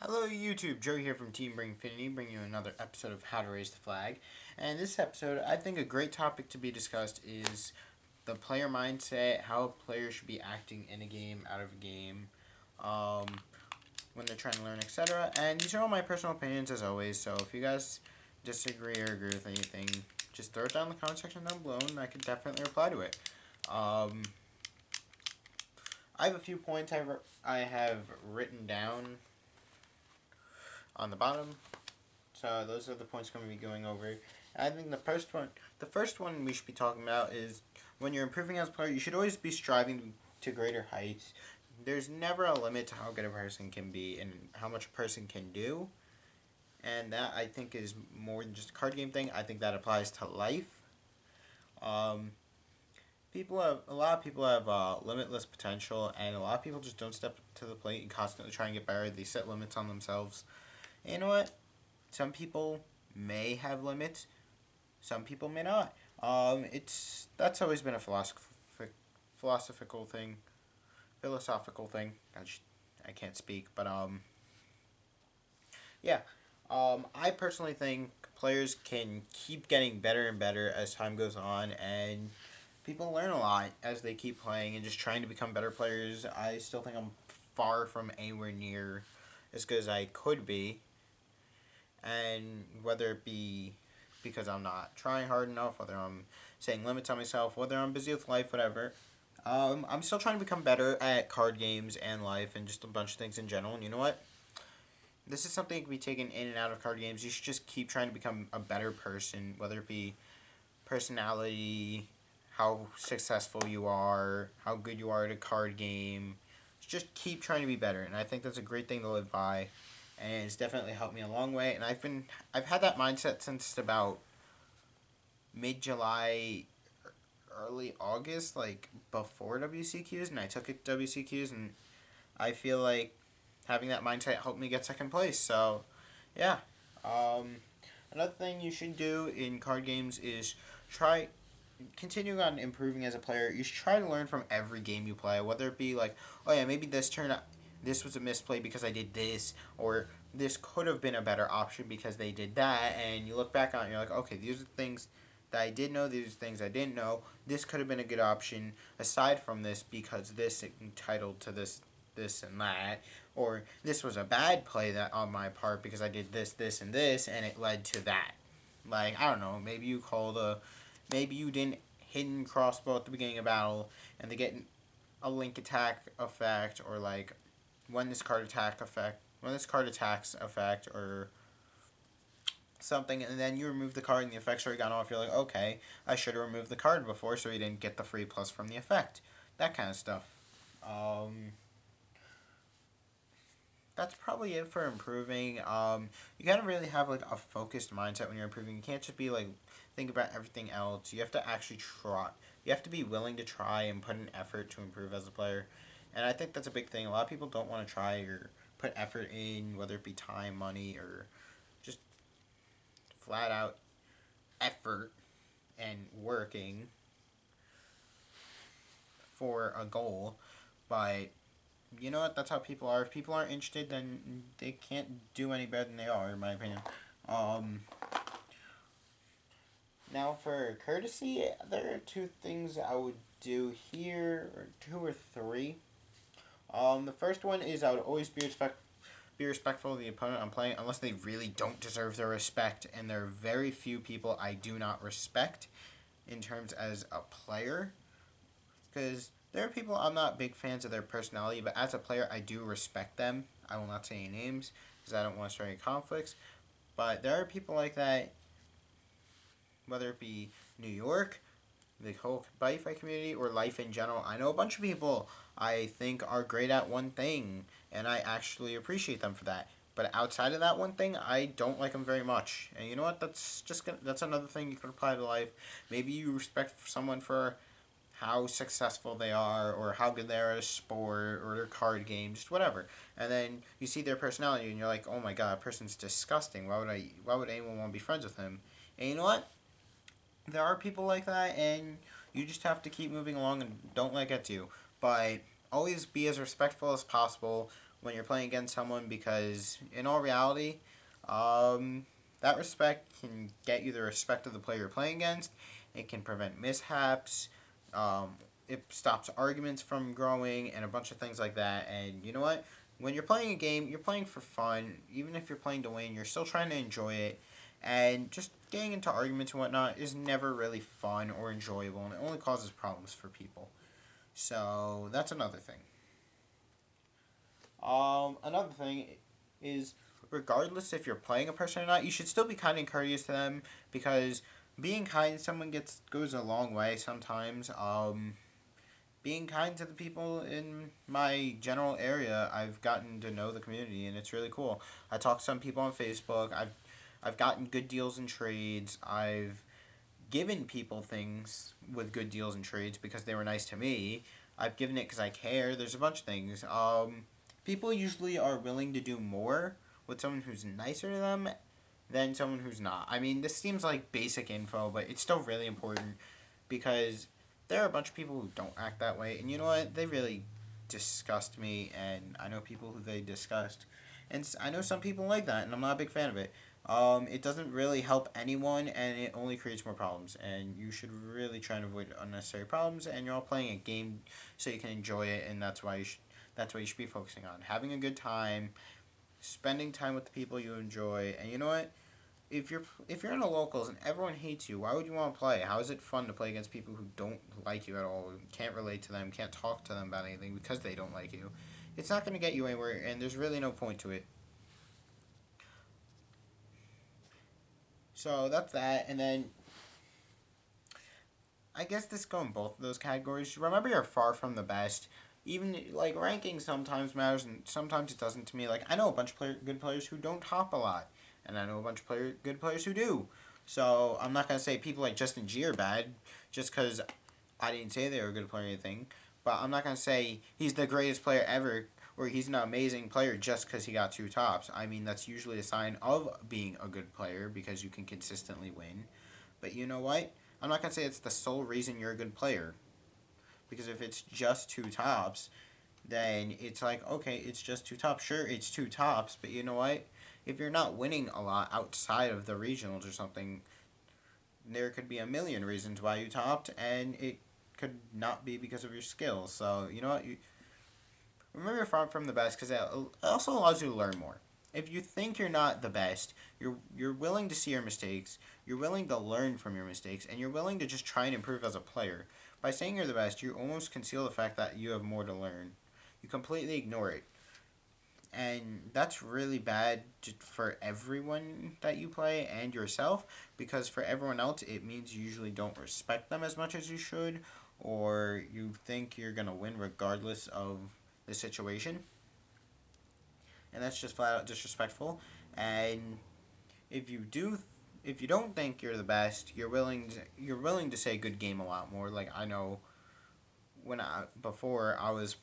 Hello YouTube, Joey here from TeamBurningInfinitey, bringing you another episode of How to Raise the Flag. And this episode, I think a great topic to be discussed is the player mindset, how players should be acting in a game, out of a game, when they're trying to learn, etc. And these are all my personal opinions as always, so if you guys disagree or agree with anything, just throw it down in the comment section down below and I could definitely reply to it. I have a few points I have written down on the bottom. So those are the points I'm going to be going over. I think the first one we should be talking about is when you're improving as a player, you should always be striving to greater heights. There's never a limit to how good a person can be and how much a person can do. And that, I think, is more than just a card game thing. I think that applies to life. A lot of people have limitless potential, and a lot of people just don't step to the plate and constantly try and get better. They set limits on themselves. And you know what? Some people may have limits. Some people may not. That's always been a philosophical thing. I can't speak, but yeah. I personally think players can keep getting better and better as time goes on, and people learn a lot as they keep playing and just trying to become better players. I still think I'm far from anywhere near as good as I could be. And whether it be because I'm not trying hard enough, whether I'm setting limits on myself, whether I'm busy with life, whatever, I'm still trying to become better at card games and life and just a bunch of things in general. And you know what? This is something that can be taken in and out of card games. You should just keep trying to become a better person, whether it be personality, how successful you are, how good you are at a card game. Just keep trying to be better, and I think that's a great thing to live by. And it's definitely helped me a long way. And I've had that mindset since about mid-July, early August, like before WCQs, and I took it to WCQs, and I feel like having that mindset helped me get second place. So, yeah. Another thing you should do in card games is continuing on improving as a player. You should try to learn from every game you play, whether it be like, oh yeah, maybe this was a misplay because I did this, or this could have been a better option because they did that, and you look back on it and you're like, okay, these are things that I did know, these are things I didn't know, this could have been a good option aside from this because this entitled to this and that, or this was a bad play that on my part because I did this, and this, and it led to that. Like, I don't know, maybe you didn't hidden crossbow at the beginning of battle, and they get a link attack effect, or like when this card attacks effect, or something, and then you remove the card and the effect's already gone off. You're like, okay, I should have removed the card before so you didn't get the free plus from the effect. That kind of stuff. That's probably it for improving. You gotta really have like a focused mindset when you're improving. You can't just be like think about everything else. You have to actually try. You have to be willing to try and put an effort to improve as a player. And I think that's a big thing. A lot of people don't want to try or put effort in, whether it be time, money, or just flat out effort and working for a goal. But you know what? That's how people are. If people aren't interested, then they can't do any better than they are, in my opinion. Now for courtesy, there are two things I would do here, or two or three. The first one is I would always be respectful of the opponent I'm playing, unless they really don't deserve their respect, and there are very few people I do not respect in terms as a player, because there are people I'm not big fans of their personality, but as a player I do respect them. I will not say any names because I don't want to start any conflicts, but there are people like that, whether it be New York, the whole Buddyfight community, or life in general. I know a bunch of people I think are great at one thing, and I actually appreciate them for that. But outside of that one thing, I don't like them very much. And you know what? That's another thing you can apply to life. Maybe you respect someone for how successful they are, or how good they are at a sport, or their card game, just whatever. And then you see their personality, and you're like, oh my god, that person's disgusting. Why would anyone want to be friends with him? And you know what? There are people like that, and you just have to keep moving along and don't let it get to you. But always be as respectful as possible when you're playing against someone, because in all reality, that respect can get you the respect of the player you're playing against. It can prevent mishaps. It stops arguments from growing and a bunch of things like that. And you know what? When you're playing a game, you're playing for fun. Even if you're playing to win, you're still trying to enjoy it. And just getting into arguments and whatnot is never really fun or enjoyable, and it only causes problems for people. So that's another thing. Another thing is, regardless if you're playing a person or not, you should still be kind and courteous to them, because being kind to someone goes a long way sometimes. Being kind to the people in my general area, I've gotten to know the community, and it's really cool. I talk to some people on Facebook. I've gotten good deals and trades. I've given people things with good deals and trades because they were nice to me. I've given it because I care. There's a bunch of things. People usually are willing to do more with someone who's nicer to them than someone who's not. I mean, this seems like basic info, but it's still really important, because there are a bunch of people who don't act that way, and you know what? They really disgust me, and I know people who they disgust. And I know some people like that, and I'm not a big fan of it. It doesn't really help anyone, and it only creates more problems. And you should really try and avoid unnecessary problems. And you're all playing a game so you can enjoy it, and that's what you should be focusing on: having a good time, spending time with the people you enjoy. And you know what? If you're in the locals and everyone hates you, why would you want to play? How is it fun to play against people who don't like you at all, can't relate to them, can't talk to them about anything because they don't like you? It's not going to get you anywhere, and there's really no point to it. So that's that. And then I guess this go in both of those categories. Remember, you're far from the best. Even like ranking sometimes matters, and sometimes it doesn't to me. Like, I know a bunch of good players who don't top a lot, and I know a bunch of good players who do. So I'm not gonna say people like Justin G are bad just because I didn't say they were a good player or anything. But I'm not gonna say he's the greatest player ever, or he's an amazing player just because he got two tops. I mean, that's usually a sign of being a good player, because you can consistently win. But you know what? I'm not gonna say it's the sole reason you're a good player, because if it's just two tops, then it's like, okay, it's just two tops. Sure, it's two tops, but you know what? If you're not winning a lot outside of the regionals or something, there could be a million reasons why you topped, and it could not be because of your skills. So you know what? Remember, you're far from the best, because it also allows you to learn more. If you think you're not the best, you're willing to see your mistakes, you're willing to learn from your mistakes, and you're willing to just try and improve as a player. By saying you're the best, you almost conceal the fact that you have more to learn. You completely ignore it. And that's really bad for everyone that you play and yourself, because for everyone else, it means you usually don't respect them as much as you should, or you think you're going to win regardless of the situation. And that's just flat out disrespectful. And if you do, if you don't think you're the best, you're willing to say good game a lot more. Like, I know before I was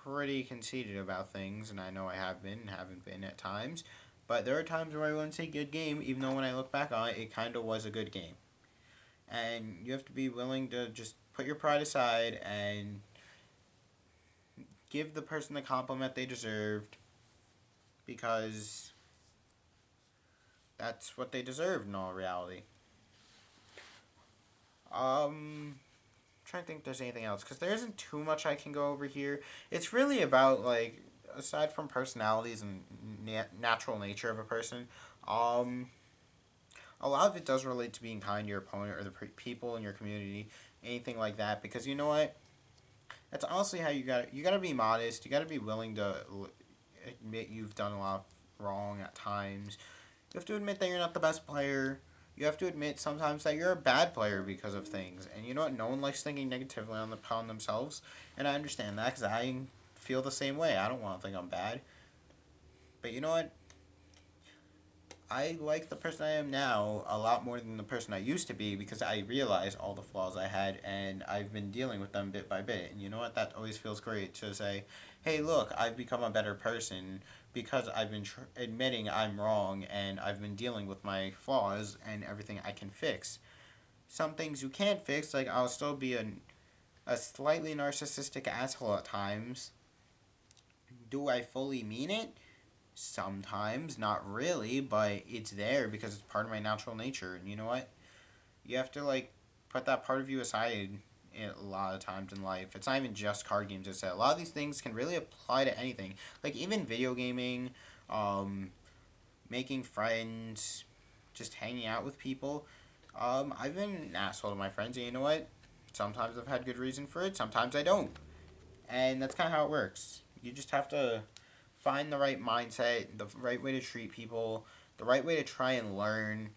pretty conceited about things, and I know I have been and haven't been at times. But there are times where I wouldn't say good game, even though when I look back on it, it kind of was a good game. And you have to be willing to just put your pride aside and give the person the compliment they deserved, because that's what they deserve in all reality. Trying to think if there's anything else, because there isn't too much I can go over here. It's really about, like, aside from personalities and natural nature of a person, um, a lot of it does relate to being kind to your opponent or the people in your community, anything like that. Because you know what? That's honestly how you gotta be modest. You gotta be willing to admit you've done a lot wrong at times. You have to admit that you're not the best player. You have to admit sometimes that you're a bad player because of things. And you know what? No one likes thinking negatively upon themselves. And I understand that, because I feel the same way. I don't want to think I'm bad. But you know what? I like the person I am now a lot more than the person I used to be, because I realize all the flaws I had, and I've been dealing with them bit by bit. And you know what? That always feels great to say, hey, look, I've become a better person because I've been admitting I'm wrong, and I've been dealing with my flaws and everything I can fix. Some things you can't fix, like I'll still be a slightly narcissistic asshole at times, Do I fully mean it? Sometimes, not really, but it's there because it's part of my natural nature. And you know what? You have to, like, put that part of you aside a lot of times in life. It's not even just card games. It's a lot of these things can really apply to anything. Like, even video gaming, making friends, just hanging out with people. I've been an asshole to my friends, and you know what? Sometimes I've had good reason for it, sometimes I don't. And that's kind of how it works. You just have to find the right mindset, the right way to treat people, the right way to try and learn.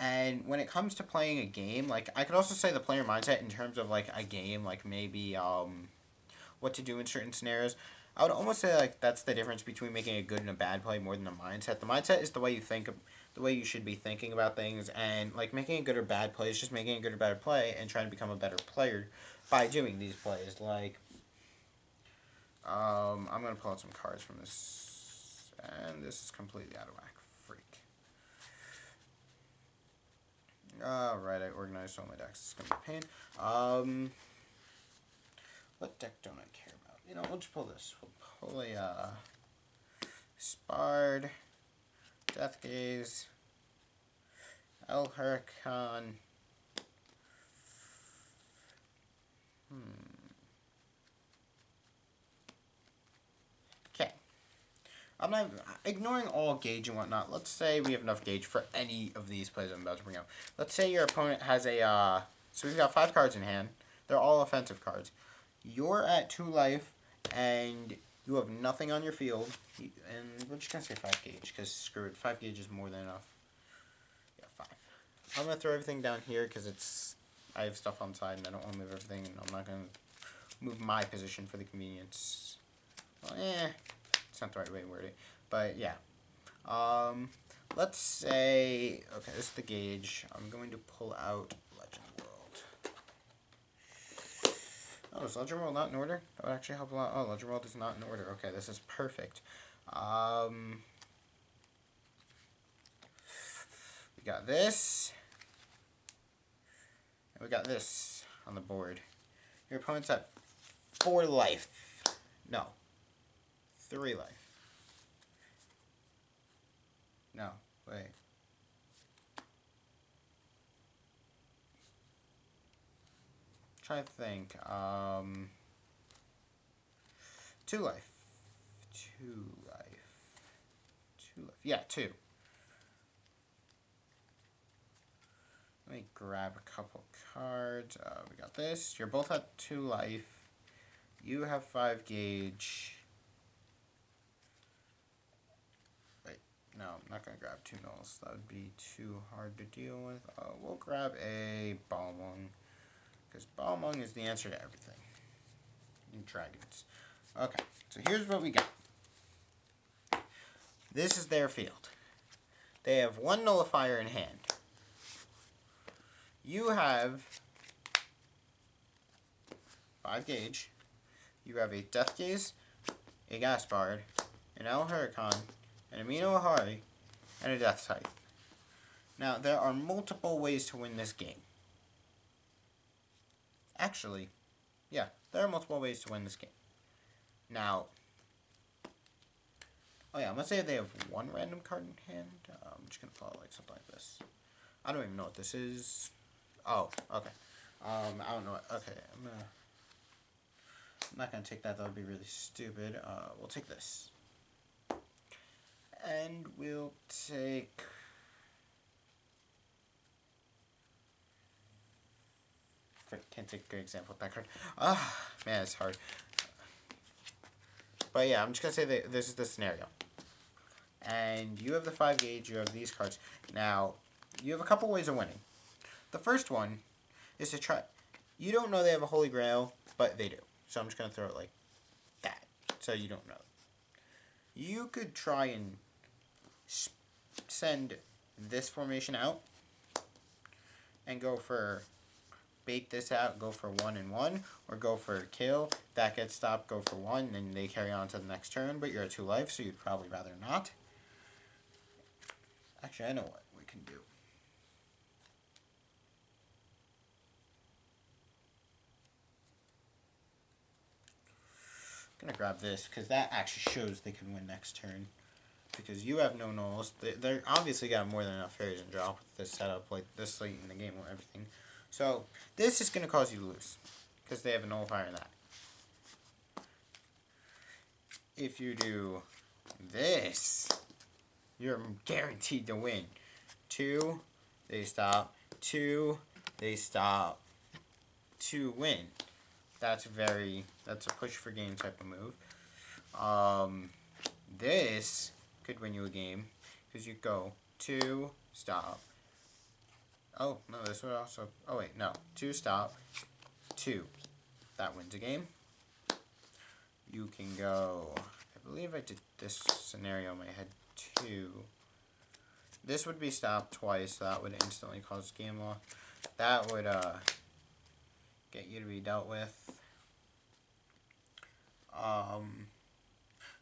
And when it comes to playing a game, like, I could also say the player mindset in terms of, like, a game, like, maybe, what to do in certain scenarios. I would almost say, like, that's the difference between making a good and a bad play more than the mindset. The mindset is the way you think, the way you should be thinking about things, and, like, making a good or bad play is just making a good or bad play and trying to become a better player by doing these plays. Like, I'm going to pull out some cards from this, and this is completely out of whack. Freak. Alright, I organized all my decks. It's going to be a pain. What deck don't I care about? You know, we'll just pull this. We'll pull a, Spard, Death Gaze, El Huracan. Okay. I'm not ignoring all gauge and whatnot. Let's say we have enough gauge for any of these plays I'm about to bring up. Let's say your opponent has a, so we've got 5 cards in hand. They're all offensive cards. You're at 2 life, and you have nothing on your field. And we're just going to say 5 gauge, because screw it. 5 gauge is more than enough. Yeah, 5. I'm going to throw everything down here, because I have stuff on the side, and I don't want to move everything, and I'm not going to move my position for the convenience. Well, it's not the right way to word it. But, yeah. Let's say, okay, this is the gauge. I'm going to pull out Legend World. Oh, is Legend World not in order? That would actually help a lot. Oh, Legend World is not in order. Okay, this is perfect. We got this. And we got this on the board. Your opponent's at 4 life. No. 3 life. No, wait. Try to think. 2 life. 2 life. 2 life. Yeah, 2. Let me grab a couple cards. We got this. You're both at 2 life. You have 5 gauge. Wait, no, I'm not going to grab 2 nulls. That would be too hard to deal with. We'll grab a Balmung, because Balmung is the answer to everything. And dragons. Okay, so here's what we got. This is their field. They have 1 nullifier in hand. You have 5 gauge. You have a Death Gaze, a Gaspard, an El Huracan, an Amino Ahari, and a Death Sight. Now, there are multiple ways to win this game. Actually, yeah, there are multiple ways to win this game. Now, oh yeah, I'm going to say they have 1 random card in hand. I'm just going to pull out like something like this. I don't even know what this is. Oh, okay. I don't know what, okay, I'm not going to take that. That would be really stupid. We'll take this. And we'll take... Can't take a good example with that card. Man, it's hard. But yeah, I'm just going to say that this is the scenario. And you have the 5 gauge, you have these cards. Now, you have a couple ways of winning. The first one is to try... You don't know they have a Holy Grail, but they do. So I'm just going to throw it like that, so you don't know. You could try and send this formation out and go for... Bait this out, go for 1 and 1, or go for kill. That gets stopped, go for 1, then they carry on to the next turn, but you're at 2 life, so you'd probably rather not. Actually, I know what we can do. I'm gonna grab this because that actually shows they can win next turn. Because you have no nulls. They're obviously got more than enough fairies and drop with this setup, like this late in the game and everything. So this is gonna cause you to lose because they have a nullifier in that. If you do this, you're guaranteed to win. 2, they stop. 2, they stop. 2, win. That's a push for game type of move. This could win you a game because you go 2, stop. Oh, no, this would also, oh wait, no. 2, stop. 2. That wins a game. You can go, I believe I did this scenario in my head 2. This would be stopped twice, so that would instantly cause game loss. That would get you to be dealt with.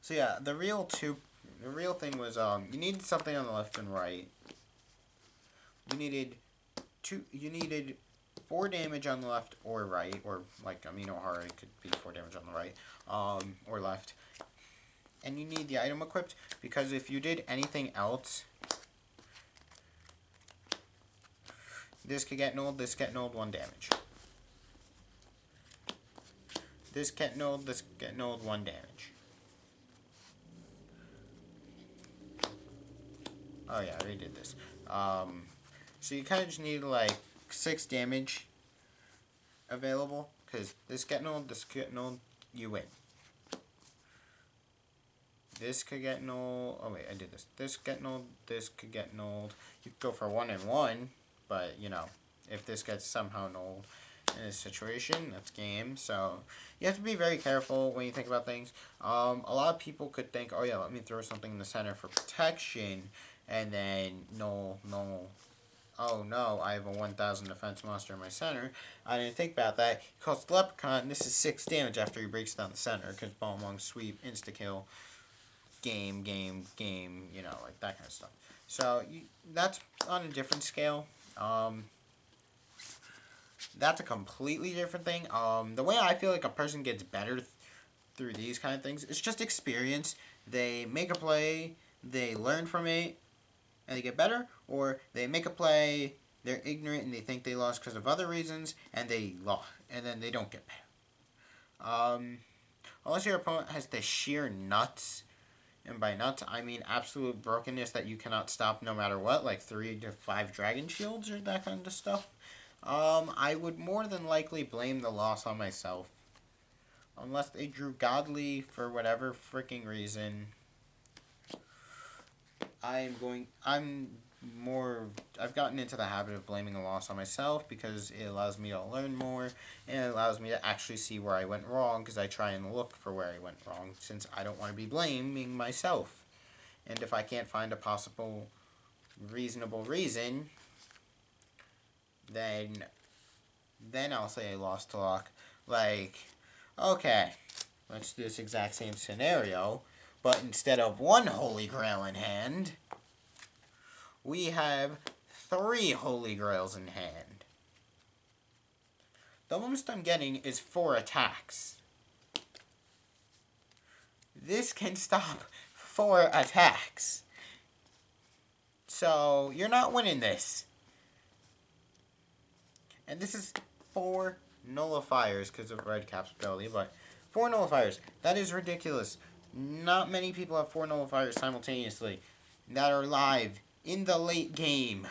So yeah, the real thing was you needed something on the left and right. You needed 4 damage on the left or right, or like Amino Hara could be 4 damage on the right, or left. And you need the item equipped because if you did anything else, this could get nulled, this get nulled 1 damage. This get nulled, this get nulled 1 damage. Oh yeah, I already did this. So you kind of just need like 6 damage available because this get nulled, you win. This could get nulled. Oh wait, I did this. This get nulled, this could get nulled. You could go for 1 and 1, but you know, if this gets somehow nulled in this situation, that's game. So you have to be very careful when you think about things. A lot of people could think, oh yeah, let me throw something in the center for protection, and then null. Oh no, I have a 1000 defense monster in my center. I didn't think about that. He calls the Leprechaun, and this is 6 damage after he breaks down the center, because Bomb Wong Sweep, insta-kill, game, you know, like that kind of stuff. So that's on a different scale. That's a completely different thing. The way I feel like a person gets better through these kind of things, it's just experience. They make a play, they learn from it, and they get better, or they make a play, they're ignorant and they think they lost because of other reasons, and they lost, and then they don't get better. Unless your opponent has the sheer nuts, and by nuts I mean absolute brokenness that you cannot stop no matter what, like 3 to 5 dragon shields or that kind of stuff, I would more than likely blame the loss on myself. Unless they drew godly for whatever freaking reason. I've gotten into the habit of blaming a loss on myself because it allows me to learn more and it allows me to actually see where I went wrong because I try and look for where I went wrong since I don't want to be blaming myself. And if I can't find a possible reasonable reason, then I'll say I lost to luck. Like, okay, let's do this exact same scenario. But instead of 1 Holy Grail in hand, we have 3 Holy Grails in hand. The most I'm getting is 4 attacks. This can stop 4 attacks. So, you're not winning this. And this is 4 nullifiers because of red cap's ability, but 4 nullifiers. That is ridiculous. Not many people have 4 nullifiers simultaneously that are live in the late game.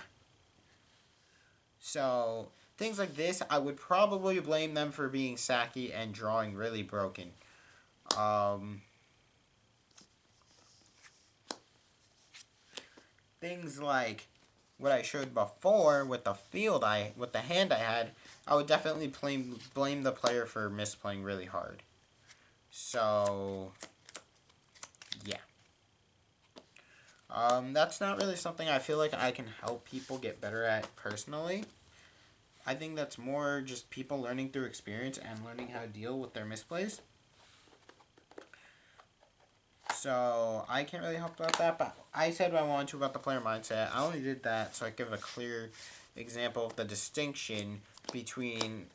So, things like this, I would probably blame them for being sacky and drawing really broken. Things like what I showed before with the with the hand I had, I would definitely blame the player for misplaying really hard. So, yeah. That's not really something I feel like I can help people get better at personally. I think that's more just people learning through experience and learning how to deal with their misplays. So, I can't really help about that, but I said what I wanted to about the player mindset. I only did that so I could give a clear example of the distinction between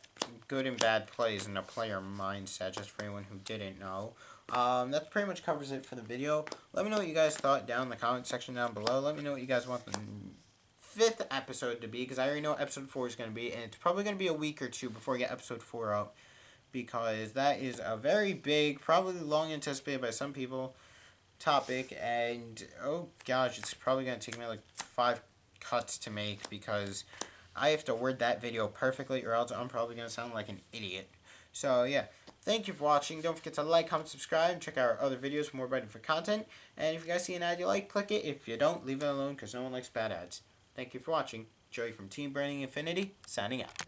good and bad plays in a player mindset, just for anyone who didn't know. That pretty much covers it for the video. Let me know what you guys thought down in the comment section down below. Let me know what you guys want the 5th episode to be, because I already know what episode 4 is going to be, and it's probably going to be a week or two before we get episode 4 out, because that is a very big, probably long anticipated by some people, topic, and oh gosh, it's probably going to take me like 5 cuts to make, because I have to word that video perfectly, or else I'm probably going to sound like an idiot. So yeah, thank you for watching. Don't forget to like, comment, subscribe, and check out our other videos for more Buddyfight content. And if you guys see an ad you like, click it. If you don't, leave it alone, because no one likes bad ads. Thank you for watching. Joey from TeamBurningInfinitey, signing out.